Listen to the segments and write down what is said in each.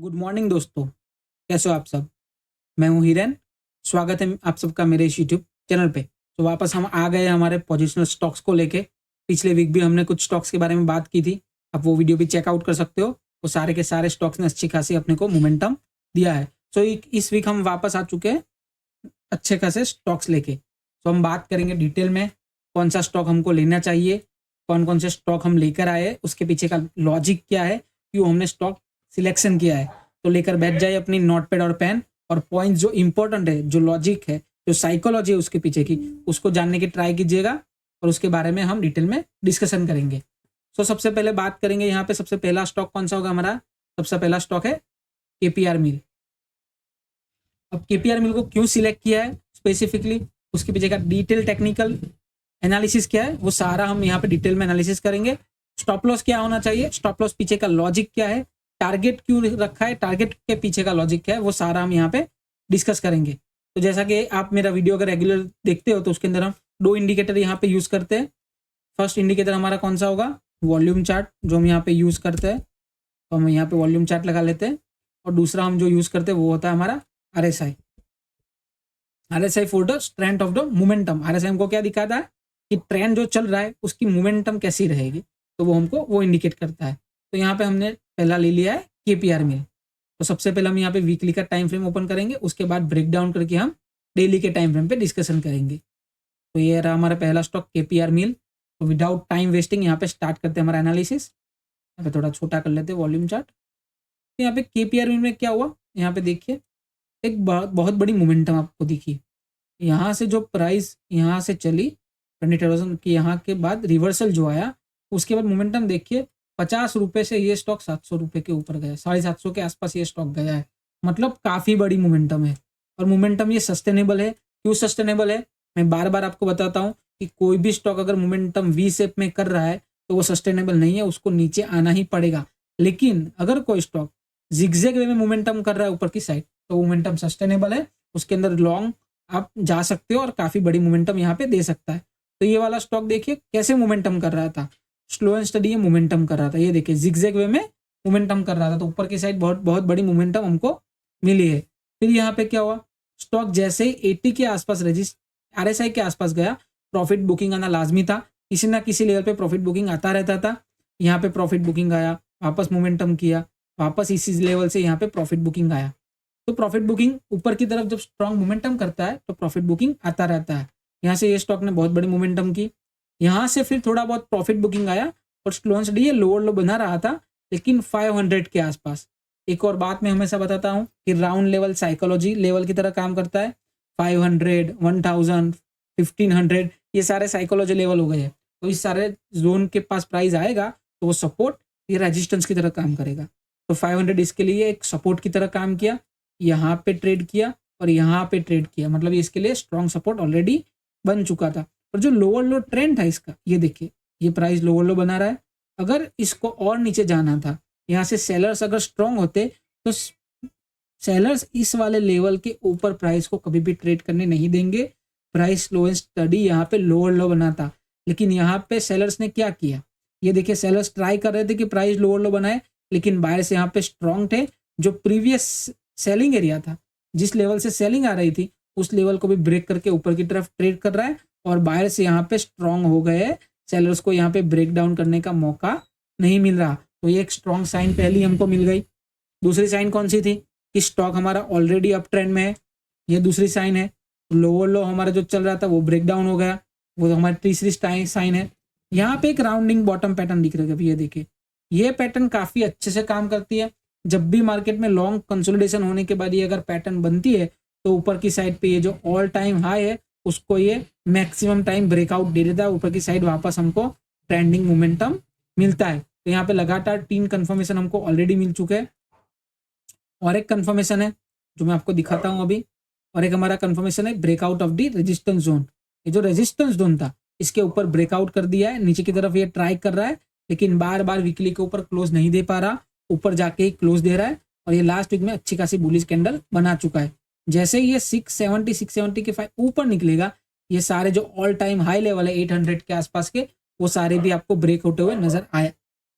Good morning दोस्तों, कैसे हो आप सब। मैं हूं हिरेन। स्वागत है आप सबका मेरे इस यूट्यूब चैनल पे। तो वापस हम आ गए हमारे पोजिशनल स्टॉक्स को लेके। पिछले वीक भी हमने कुछ स्टॉक्स के बारे में बात की थी, आप वो वीडियो भी चेकआउट कर सकते हो। वो सारे के सारे स्टॉक्स ने अच्छी खासी अपने को मोमेंटम दिया है। सो इस वीक हम वापस आ चुके हैं अच्छे खासे स्टॉक्स लेके। तो हम बात करेंगे डिटेल में कौन सा स्टॉक हमको लेना चाहिए, कौन कौन से स्टॉक हम लेकर आए, उसके पीछे का लॉजिक क्या है, क्यों हमने स्टॉक सिलेक्शन किया है। तो लेकर बैठ जाइए अपनी नोटपैड और पेन, और पॉइंट जो इंपॉर्टेंट है, जो लॉजिक है, जो साइकोलॉजी है उसके पीछे की, उसको जानने की ट्राई कीजिएगा और उसके बारे में हम डिटेल में डिस्कशन करेंगे। सो सबसे पहले बात करेंगे यहाँ पे सबसे पहला स्टॉक कौन सा होगा हमारा। सबसे पहला स्टॉक है केपीआर मिल। अब केपीआर मिल को क्यों सिलेक्ट किया है स्पेसिफिकली, उसके पीछे का डिटेल टेक्निकल एनालिसिस क्या है, वो सारा हम यहाँ पे डिटेल में एनालिसिस करेंगे। स्टॉप लॉस क्या होना चाहिए, स्टॉप लॉस पीछे का लॉजिक क्या है, टारगेट क्यों रखा है, टारगेट के पीछे का लॉजिक क्या है, वो सारा हम यहाँ पे डिस्कस करेंगे। तो जैसा कि आप मेरा वीडियो अगर रेगुलर देखते हो तो उसके अंदर हम दो इंडिकेटर यहाँ पे यूज करते हैं। फर्स्ट इंडिकेटर हमारा कौन सा होगा, वॉल्यूम चार्ट, जो हम यहाँ पे यूज करते हैं। तो हम यहाँ पे वॉल्यूम चार्ट लगा लेते हैं। और दूसरा हम जो यूज करते हैं वो होता है हमारा RSI। RSI for the strength of the momentum. RSI हमको क्या दिखाता है कि ट्रेंड जो चल रहा है उसकी मोमेंटम कैसी रहेगी, तो वो हमको वो इंडिकेट करता है। तो यहाँ पे हमने पहला ले लिया है केपीआर मिल। तो सबसे पहले हम यहाँ पे वीकली का टाइम फ्रेम ओपन करेंगे, उसके बाद ब्रेक डाउन करके हम डेली के टाइम फ्रेम पे डिस्कशन करेंगे। तो ये रहा हमारा पहला स्टॉक केपीआर मिल। तो विदाउट टाइम वेस्टिंग यहाँ पे स्टार्ट करते हैं हमारा एनालिसिस। यहाँ पे थोड़ा छोटा कर लेते हैं वॉल्यूम चार्ट। तो यहाँ पे केपीआर मिल में क्या हुआ, यहाँ पे देखिए एक बहुत बड़ी मोमेंटम आपको दिखी। यहाँ से जो प्राइस यहाँ से चली 20,000 की, यहाँ के बाद रिवर्सल जो आया, उसके बाद मोमेंटम देखिए 50 रुपए से ये स्टॉक 700 रुपए के ऊपर गया, 750 के आसपास ये स्टॉक गया है। मतलब काफी बड़ी मोमेंटम है। और मोमेंटम ये सस्टेनेबल है। क्यों सस्टेनेबल है, मैं बार बार आपको बताता हूँ कि कोई भी स्टॉक अगर मोमेंटम वी शेप में कर रहा है तो वो सस्टेनेबल नहीं है, उसको नीचे आना ही पड़ेगा। लेकिन अगर कोई स्टॉक जिगजैग वे में मोमेंटम कर रहा है ऊपर की साइड, तो मोमेंटम सस्टेनेबल है, उसके अंदर लॉन्ग आप जा सकते हो और काफी बड़ी मोमेंटम यहाँ पे दे सकता है। तो ये वाला स्टॉक देखिए कैसे मोमेंटम कर रहा था, स्लो एंड स्टडी ये मोमेंटम कर रहा था। ये देखिए जिगजैग वे में मोमेंटम कर रहा था, तो ऊपर की साइड बहुत बहुत बड़ी मोमेंटम हमको मिली है। फिर यहाँ पे क्या हुआ, स्टॉक जैसे ही 80 के आसपास RSI के आसपास गया, प्रॉफिट बुकिंग आना लाजमी था। किसी ना किसी लेवल पे प्रॉफिट बुकिंग आता रहता था। यहाँ पे प्रॉफिट बुकिंग आया, वापस मोमेंटम किया, वापस इसी लेवल से यहाँ पे प्रॉफिट बुकिंग आया। तो प्रॉफिट बुकिंग ऊपर की तरफ जब स्ट्रॉन्ग मोमेंटम करता है तो प्रॉफिट बुकिंग आता रहता है। यहाँ से ये स्टॉक ने बहुत बड़ी मोमेंटम की। यहाँ से फिर थोड़ा बहुत प्रॉफिट बुकिंग आया और स्लो एंड स्टडी ये लोअर लो बना रहा था, लेकिन 500 के आसपास। एक और बात मैं हमेशा बताता हूँ कि राउंड लेवल साइकोलॉजी लेवल की तरह काम करता है। 500, 1000, 1500 ये सारे साइकोलॉजी लेवल हो गए हैं। तो इस सारे जोन के पास प्राइस आएगा तो वो सपोर्ट ये रेजिस्टेंस की तरह काम करेगा। तो 500 इसके लिए एक सपोर्ट की तरह काम किया, यहाँ पे ट्रेड किया और यहाँ पे ट्रेड किया। मतलब ये इसके लिए स्ट्रॉन्ग सपोर्ट ऑलरेडी बन चुका था। और जो लोअर लो ट्रेंड था इसका, ये देखिए ये प्राइस लोअर लो बना रहा है। अगर इसको और नीचे जाना था, यहाँ से सेलर्स अगर स्ट्रॉन्ग होते तो सेलर्स इस वाले लेवल के ऊपर प्राइस को कभी भी ट्रेड करने नहीं देंगे। प्राइस लो एंड स्टडी यहाँ पे लोअर लो बना था, लेकिन यहाँ पे सेलर्स ने क्या किया, ये देखिए सेलर्स ट्राई कर रहे थे कि प्राइस लोअर लो बनाए, लेकिन बायर्स यहाँ पे स्ट्रॉन्ग थे। जो प्रीवियस सेलिंग एरिया था, जिस लेवल से सेलिंग आ रही थी, उस लेवल को भी ब्रेक करके ऊपर की तरफ ट्रेड कर रहा है और बायर्स यहाँ पे स्ट्रॉन्ग हो गए। सेलर्स को यहाँ पे ब्रेक डाउन करने का मौका नहीं मिल रहा। तो ये एक स्ट्रॉन्ग साइन पहली हमको मिल गई। दूसरी साइन कौन सी थी कि स्टॉक हमारा ऑलरेडी अप ट्रेंड में है, ये दूसरी साइन है। लोअर लो हमारा जो चल रहा था वो ब्रेक डाउन हो गया, वो हमारी तीसरी साइन है। यहाँ पे एक राउंडिंग बॉटम पैटर्न दिख रहा है, ये देखिए ये पैटर्न काफी अच्छे से काम करती है। जब भी मार्केट में लॉन्ग कंसोलिडेशन होने के बाद ये अगर पैटर्न बनती है तो ऊपर की साइड पे ये जो ऑल टाइम हाई है उसको ये मैक्सिमम टाइम ब्रेकआउट दे देता है, ऊपर की साइड वापस हमको ट्रेंडिंग मोमेंटम मिलता है। तो यहाँ पे लगातार 3 कंफर्मेशन हमको ऑलरेडी मिल चुके हैं। और एक कंफर्मेशन है जो मैं आपको दिखाता हूँ अभी, और एक हमारा कंफर्मेशन है breakout of the resistance zone. ये जो रेजिस्टेंस जोन था इसके ऊपर ब्रेकआउट कर दिया है, नीचे की तरफ ये ट्राई कर रहा है, लेकिन बार बार वीकली के ऊपर क्लोज नहीं दे पा रहा, ऊपर जाके ही क्लोज दे रहा है। और ये लास्ट वीक में अच्छी खासी बुलिश कैंडल बना चुका है। जैसे ही ये 670 के ऊपर निकलेगा, ये सारे जो ऑल टाइम हाई लेवल है 800 के आसपास के, वो सारे भी आपको ब्रेक होते हुए नजर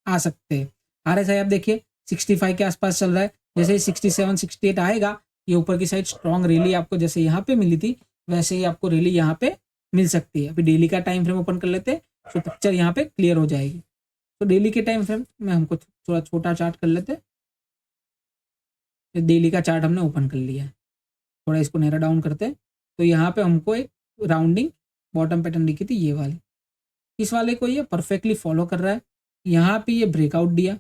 आ सकते हैं। RSI आप देखिए 65 के आसपास चल रहा है, जैसे ही 67 68 आएगा, ये ऊपर की साइड स्ट्रॉन्ग रैली आपको जैसे यहाँ पे मिली थी वैसे ही आपको रैली यहाँ पे मिल सकती है। अभी डेली का टाइम फ्रेम ओपन कर लेते हैं तो पिक्चर यहाँ पे क्लियर हो जाएगी। तो डेली के टाइम फ्रेम में हमको थोड़ा छोटा चार्ट कर लेते हैं। डेली का चार्ट हमने ओपन कर लिया है, थोड़ा इसको नैरो डाउन करते हैं। तो यहाँ पे हमको एक राउंडिंग बॉटम पैटर्न दिखी थी ये वाली, इस वाले को ये परफेक्टली फॉलो कर रहा है। यहाँ पे ये ब्रेकआउट दिया,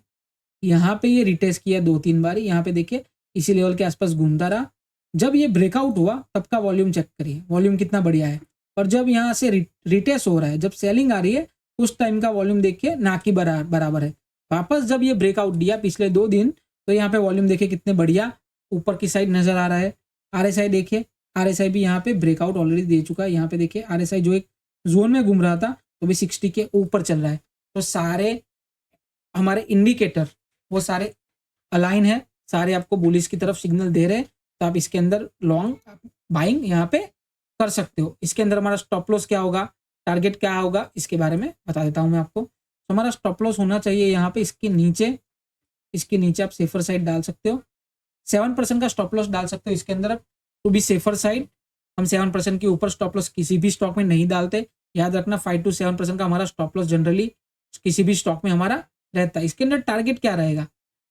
यहाँ पे ये रिटेस्ट किया 2-3 बार, यहाँ पे देखिए इसी लेवल के आसपास घूमता रहा। जब ये ब्रेकआउट हुआ तब का वॉल्यूम चेक करिए, वॉल्यूम कितना बढ़िया है। और जब यहाँ से रिटेस्ट हो रहा है, जब सेलिंग आ रही है, उस टाइम का वॉल्यूम देखिए ना कि बराबर है। वापस जब ये ब्रेकआउट दिया पिछले 2 दिन, तो यहाँ पे वॉल्यूम देखिए कितने बढ़िया ऊपर की साइड नजर आ रहा है। RSI देखिए, RSI भी यहाँ पे ब्रेकआउट ऑलरेडी दे चुका है। यहाँ पे देखिए RSI जो एक जोन में घूम रहा था तो भी 60 के ऊपर चल रहा है। तो सारे हमारे इंडिकेटर वो सारे अलाइन है, सारे आपको बुलिश की तरफ सिग्नल दे रहे हैं। तो आप इसके अंदर लॉन्ग बाइंग यहाँ पे कर सकते हो। इसके अंदर हमारा स्टॉप लॉस क्या होगा, टारगेट क्या होगा, इसके बारे में बता देता हूँ मैं आपको। तो हमारा स्टॉप लॉस होना चाहिए यहाँ पे इसके नीचे आप सेफर साइड डाल सकते हो, 7% का स्टॉप लॉस डाल सकते हो इसके अंदर। टू बी सेफर साइड हम 7% के ऊपर स्टॉप लॉस किसी भी स्टॉक में नहीं डालते। याद रखना 5 to 7% का हमारा स्टॉप लॉस जनरली किसी भी स्टॉक में हमारा रहता है। इसके अंदर टारगेट क्या रहेगा,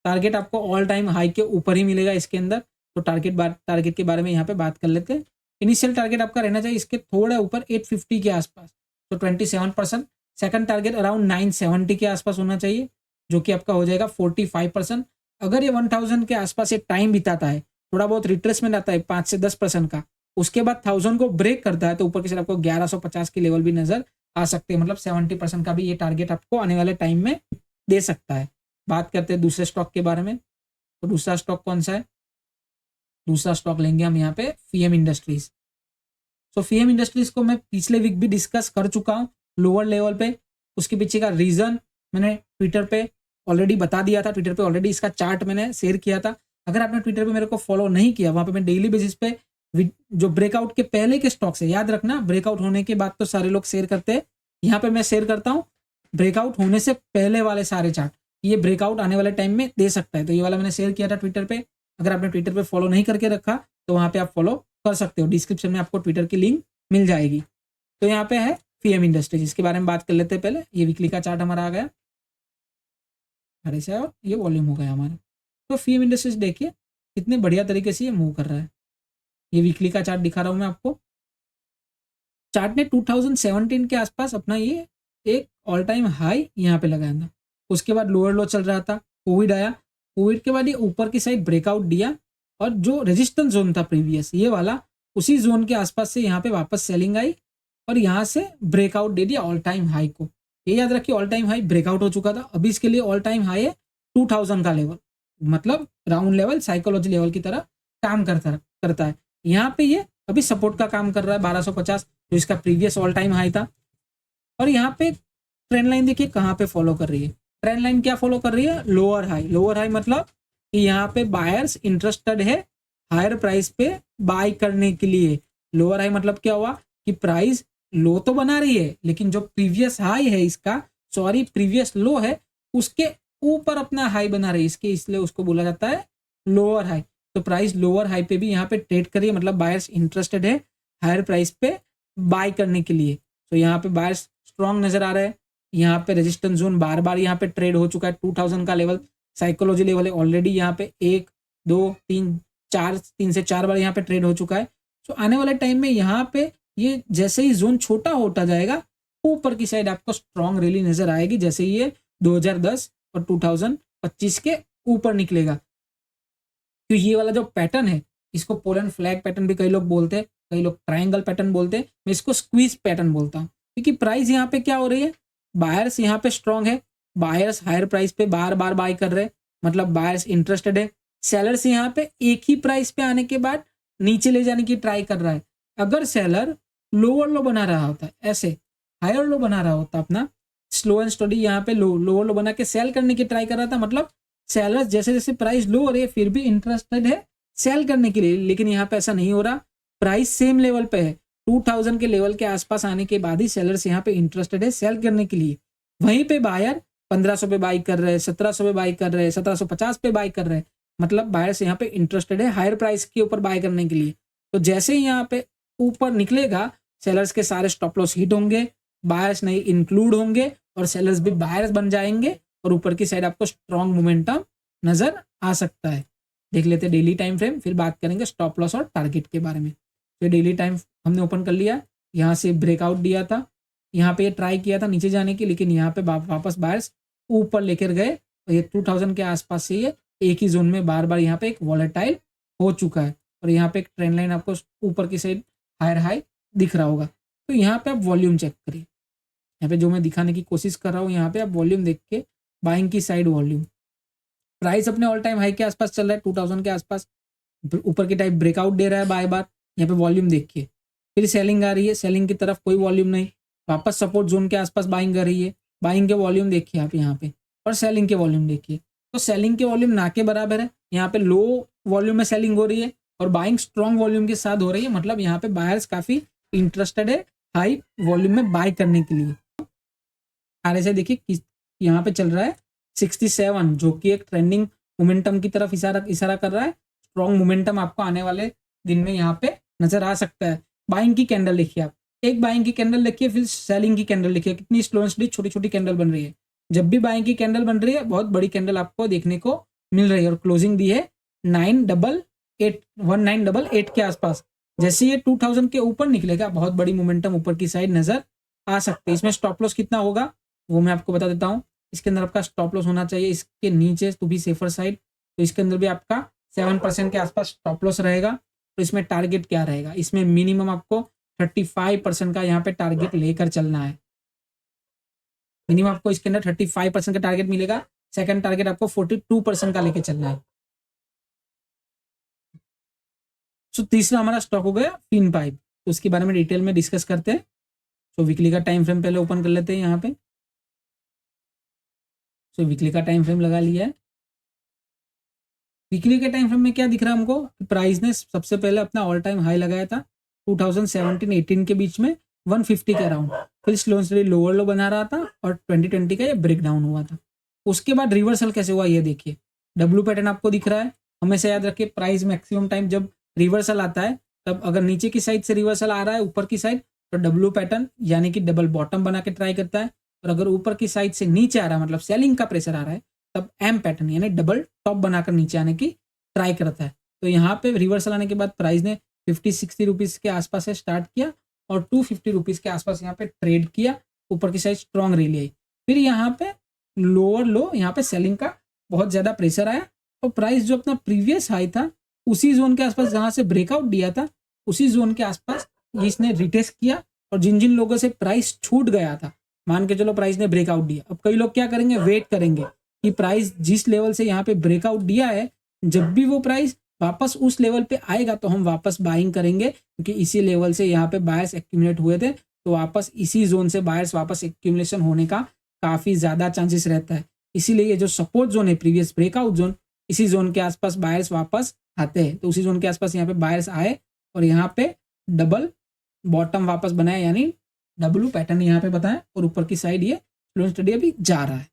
टारगेट आपको ऑल टाइम हाई के ऊपर ही मिलेगा इसके अंदर। तो टारगेट के बारे में यहाँ पे बात कर लेते हैं। इनिशियल टारगेट आपका रहना चाहिए इसके थोड़ा ऊपर 850 के आसपास, तो 27%। सेकंड टारगेट अराउंड 970 के आसपास होना चाहिए, जो कि आपका हो जाएगा 45%। अगर ये 1000 के आसपास ये टाइम बिताता है, थोड़ा बहुत रिट्रेसमेंट आता है 5 से 10% का, उसके बाद 1000 को ब्रेक करता है, तो ऊपर की साइड आपको 1150 के लेवल भी नजर आ सकते हैं। मतलब 70% का भी ये टारगेट आपको आने वाले टाइम में दे सकता है। बात करते हैं दूसरे स्टॉक के बारे में। तो दूसरा स्टॉक कौन सा है, दूसरा स्टॉक लेंगे हम यहाँ पे फीएम इंडस्ट्रीज। तो फीएम इंडस्ट्रीज को मैं पिछले वीक भी डिस्कस कर चुका हूँ लोअर लेवल पे। उसके पीछे का रीजन मैंने ट्विटर पे ऑलरेडी बता दिया था, ट्विटर पे ऑलरेडी इसका चार्ट मैंने शेयर किया था। अगर आपने ट्विटर पे मेरे को फॉलो नहीं किया, वहां पे मैं डेली बेसिस पे जो ब्रेकआउट के पहले के स्टॉक्स है, याद रखना ब्रेकआउट होने के बाद तो सारे लोग शेयर करते हैं, यहाँ पे मैं शेयर करता हूँ ब्रेकआउट होने से पहले वाले सारे चार्ट। ये ब्रेकआउट आने वाले टाइम में दे सकता है, तो ये वाला मैंने शेयर किया था ट्विटर पे। अगर आपने ट्विटर पे फॉलो नहीं करके रखा तो वहां पे आप फॉलो कर सकते हो, डिस्क्रिप्शन में आपको ट्विटर की लिंक मिल जाएगी। तो यहाँ पे है फीएम इंडस्ट्रीज, इसके बारे में बात कर लेते हैं पहले। ये वीकली का चार्ट हमारा आ गया, अरे से, और ये वॉल्यूम हो गया हमारा। तो फीएम इंडस्ट्रीज देखिए कितने बढ़िया तरीके से ये मूव कर रहा है। ये वीकली का चार्ट दिखा रहा हूं मैं आपको। चार्ट ने 2017 के आसपास अपना ये एक ऑल टाइम हाई यहाँ पे लगाया था, उसके बाद लोअर लो चल रहा था, कोविड आया, कोविड के बाद ये ऊपर की साइड ब्रेकआउट दिया, और जो रेजिस्टेंस जोन था प्रीवियस ये वाला, उसी जोन के आसपास से यहाँ पे वापस सेलिंग आई और यहाँ से ब्रेकआउट दे दिया ऑल टाइम हाई को। ये याद रखिए ऑल टाइम हाई ब्रेकआउट हो चुका था, अभी इसके लिए ऑल टाइम हाई है 2000 का लेवल, मतलब राउंड लेवल साइकोलॉजी लेवल की तरह काम करता है। यहाँ पे ये अभी सपोर्ट का काम कर रहा है 1250, जो इसका प्रीवियस ऑल टाइम हाई था। और यहाँ पे ट्रेंड लाइन देखिए कहाँ पे फॉलो कर रही है, ट्रेंड लाइन क्या फॉलो कर रही है, लोअर हाई। लोअर हाई मतलब कि यहाँ पे बायर्स इंटरेस्टेड है हायर प्राइस पे बाय करने के लिए। लोअर हाई मतलब क्या हुआ कि प्राइस लो तो बना रही है, लेकिन जो प्रीवियस हाई है इसका, सॉरी प्रीवियस लो है, उसके ऊपर अपना हाई बना रही है, इसके इसलिए उसको बोला जाता है लोअर हाई। तो प्राइस लोअर हाई पे भी यहाँ पे ट्रेड करिए, मतलब बायर्स इंटरेस्टेड है हायर प्राइस पे बाय करने के लिए। तो यहाँ पे बायर्स स्ट्रॉन्ग नजर आ रहा है। यहाँ पे रेजिस्टेंस जोन बार बार यहाँ पे ट्रेड हो चुका है, 2000 का लेवल साइकोलॉजी लेवल है ऑलरेडी, यहाँ पे 1 2 3 4 3 से 4 बार यहाँ पे ट्रेड हो चुका है। तो आने वाले टाइम में यहाँ पे ये जैसे ही जोन छोटा होता जाएगा, ऊपर की साइड आपको स्ट्रॉन्ग रैली नजर आएगी, जैसे ये 2010 और 2025 के ऊपर निकलेगा। तो ये वाला जो पैटर्न है, इसको पोलैंड फ्लैग पैटर्न भी कई लोग बोलते हैं, कई लोग ट्रायंगल पैटर्न बोलते हैं, मैं इसको स्क्वीज पैटर्न बोलता हूँ। क्योंकि प्राइस यहाँ पे क्या हो रही है, बायर्स यहाँ पे स्ट्रॉन्ग है, बायर्स हायर प्राइस पे बार बार बाय कर रहे हैं, मतलब बायर्स इंटरेस्टेड है। सेलर्स यहाँ पे एक ही प्राइस पे आने के बाद नीचे ले जाने की ट्राई कर रहा है। अगर सेलर लोअर लो बना रहा होता, ऐसे हायर लो बना रहा होता, अपना स्लो एंड स्टडी यहाँ पे लोअर लो बना के सेल करने की ट्राई कर रहा था, मतलब सेलर्स जैसे जैसे प्राइस लो हो रही है फिर भी इंटरेस्टेड है सेल करने के लिए। लेकिन यहाँ पे ऐसा नहीं हो रहा, प्राइस सेम लेवल पे है, 2000 के लेवल के आसपास आने के बाद ही सेलर्स यहाँ पे इंटरेस्टेड है सेल करने के लिए। वहीं पे बायर 1500 पे बाई कर रहे हैं, 1700 पे बाई कर रहे हैं, 1750 पे बाई कर रहे हैं। मतलब बायर्स यहाँ पे इंटरेस्टेड है हायर प्राइस के ऊपर बाय करने के लिए। तो जैसे ही यहाँ पे ऊपर निकलेगा सेलर्स के सारे स्टॉप लॉस हिट होंगे, बायर्स नहीं इंक्लूड होंगे और सेलर्स भी बायर्स बन जाएंगे और ऊपर की साइड आपको स्ट्रॉन्ग मोमेंटम नजर आ सकता है। देख लेते हैं डेली टाइम फ्रेम, फिर बात करेंगे स्टॉप लॉस और टारगेट के बारे में। तो डेली टाइम हमने ओपन कर लिया, यहाँ से ब्रेकआउट दिया था, यहाँ पे ट्राई किया था नीचे जाने की, लेकिन यहाँ पे वापस बायर्स ऊपर लेकर गए और ये 2000 के आसपास से ये एक ही जोन में बार बार यहाँ पे एक वॉलेटाइल हो चुका है और यहाँ पे एक ट्रेंड लाइन आपको ऊपर की साइड हायर हाई दिख रहा होगा। तो यहाँ पे आप वॉल्यूम चेक करिए, यहाँ पे जो मैं दिखाने की कोशिश कर रहा हूँ, यहाँ पे आप वॉल्यूम देख के बाइंग की साइड वॉल्यूम, प्राइस अपने ऑल टाइम हाई के आसपास चल रहा है 2000 के आसपास, ऊपर की टाइप ब्रेकआउट दे रहा है बाय बार, यहाँ पे वॉल्यूम देखिए, फिर सेलिंग आ रही है, सेलिंग की तरफ कोई वॉल्यूम नहीं, वापस सपोर्ट जोन के आसपास बाइंग कर रही है, बाइंग के वॉल्यूम देखिए आप यहाँ पे और सेलिंग के वॉल्यूम देखिए। तो सेलिंग के वॉल्यूम ना के बराबर है, यहाँ पे लो वॉल्यूम में सेलिंग हो रही है और बाइंग स्ट्रॉन्ग वॉल्यूम के साथ हो रही है, मतलब यहाँ पे बायर्स काफी इंटरेस्टेड है हाई वॉल्यूम में बाय करने के लिए। आरएसआई देखिए यहाँ पे चल रहा है 67, जो कि एक ट्रेंडिंग मोमेंटम की तरफ इशारा कर रहा है। स्ट्रॉन्ग मोमेंटम आपको आने वाले दिन में यहाँ पे नजर आ सकता है। बाइंग की कैंडल देखिए आप, एक बाइंग की कैंडल देखिए, फिर सेलिंग की कैंडल देखिए, कितनी स्लो एंड स्टेडी छोटी छोटी कैंडल बन रही है। जब भी बाइंग की कैंडल बन रही है बहुत बड़ी कैंडल आपको देखने को मिल रही है और क्लोजिंग दी है 1988 के आसपास। जैसे ये 2000 के ऊपर निकलेगा बहुत बड़ी मोमेंटम ऊपर की साइड नजर आ सकती है। इसमें स्टॉप लॉस कितना होगा वो मैं आपको बता देता हूँ। इसके अंदर आपका स्टॉप लॉस होना चाहिए इसके नीचे टू बी सेफर साइड, तो इसके अंदर भी आपका 7% के आसपास स्टॉप लॉस रहेगा। तो इसमें टारगेट क्या रहेगा, इसमें मिनिमम आपको 35% का यहाँ पे टारगेट लेकर चलना है। मिनिमम आपको इसके अंदर 35% का टारगेट मिलेगा, सेकंड टारगेट आपको 42% का लेके चलना है। तो तीसरा हमारा स्टॉक हो गया फिन पाइप, तो उसके बारे में डिटेल में डिस्कस करते हैं। तो वीकली का टाइम फ्रेम पहले ओपन कर लेते हैं यहाँ पे। तो वीकली का टाइम फ्रेम लगा लिया है। वीकली के टाइम फ्रेम में क्या दिख रहा है हमको, प्राइस ने सबसे पहले अपना ऑल टाइम हाई लगाया था 2017-18 के बीच में 150 के अराउंड, फिर स्लो स्लोली लोअर लो बना रहा था और 2020 का ये ब्रेक डाउन हुआ था। उसके बाद रिवर्सल कैसे हुआ ये देखिए, डब्ल्यू पैटर्न आपको दिख रहा है। हमेशा याद रखिए प्राइस मैक्सिमम टाइम जब रिवर्सल आता है तब अगर नीचे की साइड से रिवर्सल आ रहा है ऊपर की साइड तो डब्ल्यू पैटर्न यानी कि डबल बॉटम बना के ट्राई करता है, और अगर ऊपर की साइड से नीचे आ रहा है मतलब सेलिंग का प्रेशर आ रहा है तब एम पैटर्न यानी डबल टॉप बनाकर नीचे आने की ट्राई करता है। तो यहाँ पे रिवर्सल आने के बाद प्राइस ने 50-60 रुपीज के आसपास से स्टार्ट किया और 250 रुपीज के आसपास यहाँ पे ट्रेड किया, ऊपर की साइड स्ट्रॉन्ग रैली आई, फिर यहाँ पे लोअर लो यहाँ पे सेलिंग का बहुत ज्यादा प्रेशर आया और प्राइस जो अपना प्रीवियस हाई था उसी जोन के आसपास जहां से ब्रेकआउट दिया था उसी जोन के आसपास इसने रिटेस्ट किया, और जिन जिन लोगों से प्राइस छूट गया था मान के चलो प्राइस ने ब्रेकआउट दिया, अब कई लोग क्या करेंगे वेट करेंगे कि प्राइस जिस लेवल से यहाँ पे ब्रेकआउट दिया है जब भी वो प्राइस वापस उस लेवल पे आएगा तो हम वापस बाइंग करेंगे, क्योंकि इसी लेवल से यहाँ पे बायर्स एक्यूमुलेट हुए थे, तो वापस इसी जोन से बायर्स वापस एक्यूमुलेशन होने का काफी ज्यादा चांसेस रहता है। इसीलिए ये जो सपोर्ट जोन है प्रीवियस ब्रेकआउट जोन, इसी जोन के आसपास बायर्स वापस आते हैं, तो उसी जोन के आसपास यहाँ पे बायर्स आए और यहाँ पे डबल बॉटम वापस बनाया यानी डब्ल्यू पैटर्न यहाँ पे बताया और ऊपर की साइड ये स्लो स्टडी अभी जा रहा है।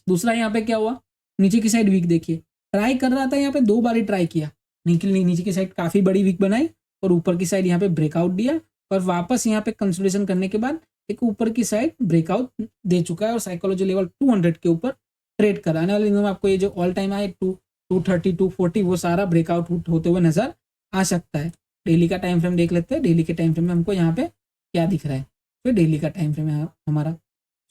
दूसरा यहाँ पे क्या हुआ, नीचे की साइड वीक देखिए, ट्राई कर रहा था यहाँ पे 2 बार ही ट्राई किया, नीचे की साइड काफी बड़ी वीक बनाई और ऊपर की साइड यहाँ पे ब्रेकआउट दिया और वापस यहाँ पे कंसोलिडेशन करने के बाद एक ऊपर की साइड ब्रेकआउट दे चुका है और साइकोलॉजी लेवल 200 के ऊपर ट्रेड कराने वाले दिनों में आपको ये जो ऑल टाइम आए 230 240 वो सारा ब्रेकआउट होते हुए नजर आ सकता है। डेली का टाइम फ्रेम देख लेते हैं, डेली के टाइम फ्रेम में हमको यहाँ पे क्या दिख रहा है। तो डेली का टाइम फ्रेम है हमारा।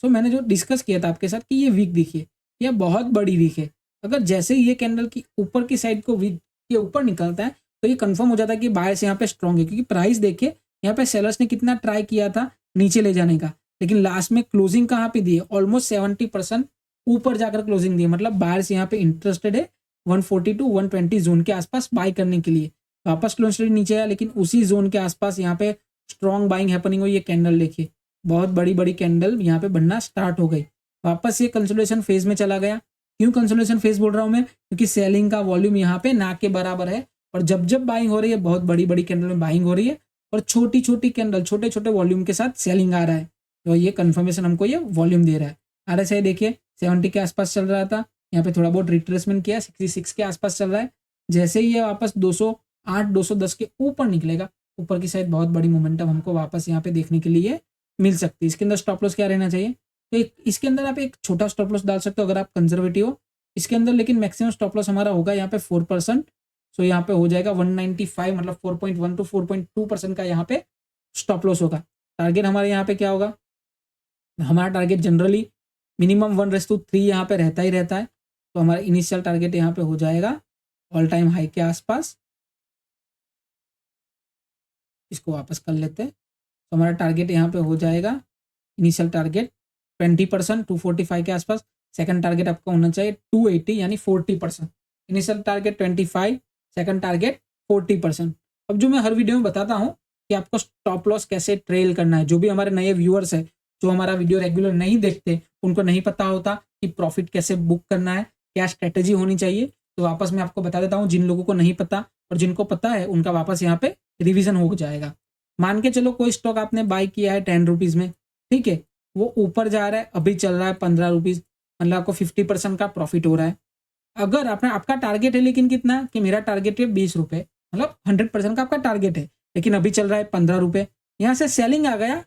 सो मैंने जो डिस्कस किया था आपके साथ कि ये वीक देखिए, यह बहुत बड़ी वीक है, अगर जैसे ही ये कैंडल की ऊपर की साइड को वीक के ऊपर निकलता है तो ये कंफर्म हो जाता है कि बायर्स यहाँ पे स्ट्रॉन्ग है, क्योंकि प्राइस देखिए यहाँ पे सेलर्स ने कितना ट्राई किया था नीचे ले जाने का, लेकिन लास्ट में क्लोजिंग कहाँ पे दी है, ऑलमोस्ट 70% ऊपर जाकर क्लोजिंग दी है, मतलब बायर्स यहाँ पे इंटरेस्टेड है 140 to 120 जोन के आसपास बाय करने के लिए। वापस क्लोज नीचे आया लेकिन उसी जोन के आसपास यहाँ पे स्ट्रॉन्ग बाइंग हैपनिंग हुई। ये कैंडल देखिए बहुत बड़ी बड़ी कैंडल यहाँ पे बनना स्टार्ट हो गई, वापस ये कंसोलिडेशन फेज में चला गया। क्यों कंसोलिडेशन फेज बोल रहा हूँ मैं, क्योंकि सेलिंग का वॉल्यूम यहाँ पे ना के बराबर है और जब जब बाइंग हो रही है बहुत बड़ी बड़ी कैंडल में बाइंग हो रही है और छोटी छोटी कैंडल छोटे छोटे वॉल्यूम के साथ सेलिंग आ रहा है, तो ये कंफर्मेशन हमको ये वॉल्यूम दे रहा है। RSI देखिए 70 के आसपास चल रहा था, यहाँ पे थोड़ा बहुत रिट्रेसमेंट किया, 66 के आसपास चल रहा है। जैसे ही ये वापस 208 210 के ऊपर निकलेगा, ऊपर की साइड बहुत बड़ी मोमेंटम हमको वापस यहाँ पे देखने के लिए मिल सकती है। इसके अंदर स्टॉप लॉस क्या रहना चाहिए, तो इसके अंदर आप एक छोटा स्टॉप लॉस डाल सकते हो अगर आप कंजर्वेटिव हो इसके अंदर, लेकिन मैक्सिमम स्टॉप लॉस हमारा होगा यहाँ पे 4%। सो यहाँ पे हो जाएगा 195, मतलब 4.1 to 4.2% का यहाँ पे स्टॉप लॉस होगा। टारगेट हमारे यहाँ पे क्या होगा, हमारा टारगेट जनरली मिनिमम 1:3 यहाँ पे रहता ही रहता है। तो हमारा इनिशियल टारगेट यहाँ पे हो जाएगा ऑल टाइम हाई के आसपास। इसको वापस कर लेते हैं। तो हमारा टारगेट यहाँ पे हो जाएगा इनिशियल टारगेट 20% 245 के आसपास। सेकंड टारगेट आपका होना चाहिए 280 यानी 40%। Initial target 25, second target 40%। अब जो मैं हर वीडियो में बताता हूँ कि आपको स्टॉप लॉस कैसे ट्रेल करना है, जो भी हमारे नए व्यूअर्स है जो हमारा वीडियो रेगुलर नहीं देखते उनको नहीं पता होता कि प्रॉफिट कैसे बुक करना है, क्या स्ट्रेटेजी होनी चाहिए, तो वापस मैं आपको बता देता हूँ। जिन लोगों को नहीं पता और जिनको पता है उनका वापस यहाँ पे रिविजन हो जाएगा। मान के चलो कोई स्टॉक आपने बाय किया है 10 रुपीज़ में, ठीक है, वो ऊपर जा रहा है, अभी चल रहा है 15 रुपीज़, मतलब आपको 50% का प्रॉफिट हो रहा है। अगर आपका टारगेट है लेकिन कितना, कि मेरा टारगेट है 20 रुपये, मतलब 100% का आपका टारगेट है, लेकिन अभी चल रहा है 15 रुपये, यहाँ से सेलिंग आ गया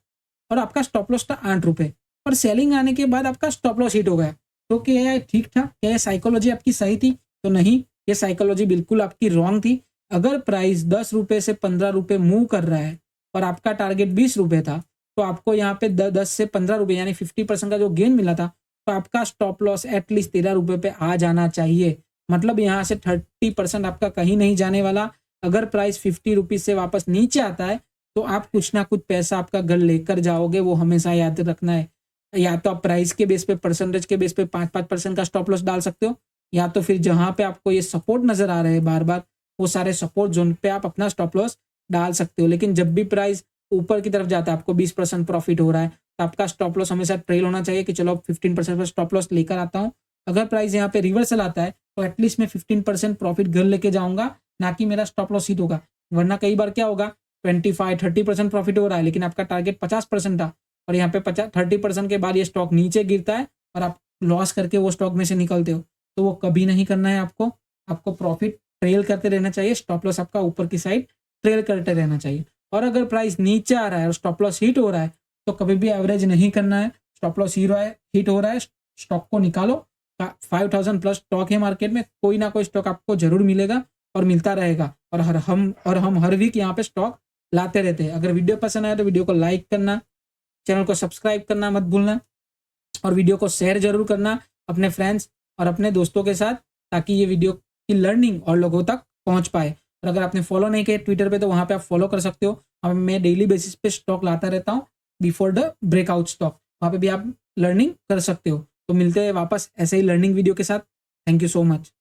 और आपका स्टॉप लॉस था 8 रुपये, और सेलिंग आने के बाद आपका स्टॉप लॉस हिट हो गया। तो क्या ये ठीक था, क्या ये साइकोलॉजी आपकी सही थी? तो नहीं, ये साइकोलॉजी बिल्कुल आपकी रॉन्ग थी। अगर प्राइस 10 रुपये से 15 रुपये मूव कर रहा है और आपका टारगेट 20 रुपये था, तो आपको यहाँ पे 10 से 15 रुपये यानी 50% का जो गेन मिला था, तो आपका स्टॉप लॉस एटलीस्ट 13 रुपये पे आ जाना चाहिए। मतलब यहाँ से 30% आपका कहीं नहीं जाने वाला। अगर प्राइस 50 रुपीज़ से वापस नीचे आता है तो आप कुछ ना कुछ पैसा आपका घर लेकर जाओगे, वो हमेशा याद रखना है। या तो आप प्राइस के बेस पे, परसेंटेज के बेस पे 5-5% का स्टॉप लॉस डाल सकते हो, या तो फिर जहां पे आपको ये सपोर्ट नजर आ रहे हैं बार बार, वो सारे सपोर्ट जोन पे आप अपना स्टॉप लॉस डाल सकते हो। लेकिन जब भी प्राइस ऊपर की तरफ जाता है, आपको 20% प्रॉफिट हो रहा है, तो आपका स्टॉप लॉस हमेशा ट्रेल होना चाहिए कि चलो 15% पर स्टॉप लॉस लेकर आता हूँ। अगर प्राइस यहाँ पे रिवर्सल आता है तो एटलीस्ट मैं 15% प्रॉफिट घर लेके जाऊंगा, ना कि मेरा स्टॉप लॉस हिट होगा। वरना कई बार क्या होगा, 25-30% प्रॉफिट हो रहा है लेकिन आपका टारगेट 50% था, और यहाँ पे 30% के बाद ये स्टॉक नीचे गिरता है और आप लॉस करके वो स्टॉक में से निकलते हो, तो वो कभी नहीं करना है आपको। आपको प्रॉफिट ट्रेल करते रहना चाहिए, स्टॉप लॉस आपका ऊपर की साइड ट्रेल करते रहना चाहिए। और अगर प्राइस नीचे आ रहा है और स्टॉप लॉस हिट हो रहा है तो कभी भी एवरेज नहीं करना है। स्टॉप लॉस हिट हो रहा है, स्टॉक को निकालो। 5000 प्लस स्टॉक है मार्केट में, कोई ना कोई स्टॉक आपको जरूर मिलेगा और मिलता रहेगा। और हम हर वीक यहाँ पे स्टॉक लाते रहते हैं। अगर वीडियो पसंद आया तो वीडियो को लाइक करना, चैनल को सब्सक्राइब करना मत भूलना, और वीडियो को शेयर जरूर करना अपने फ्रेंड्स और अपने दोस्तों के साथ, ताकि ये वीडियो की लर्निंग और लोगों तक पहुंच पाए। और अगर आपने फॉलो नहीं किया ट्विटर पे तो वहां पे आप फॉलो कर सकते हो। अब मैं डेली बेसिस पे स्टॉक लाता रहता हूँ बिफोर द ब्रेकआउट स्टॉक, वहां पे भी आप लर्निंग कर सकते हो। तो मिलते हैं वापस ऐसे ही लर्निंग वीडियो के साथ। Thank you so much.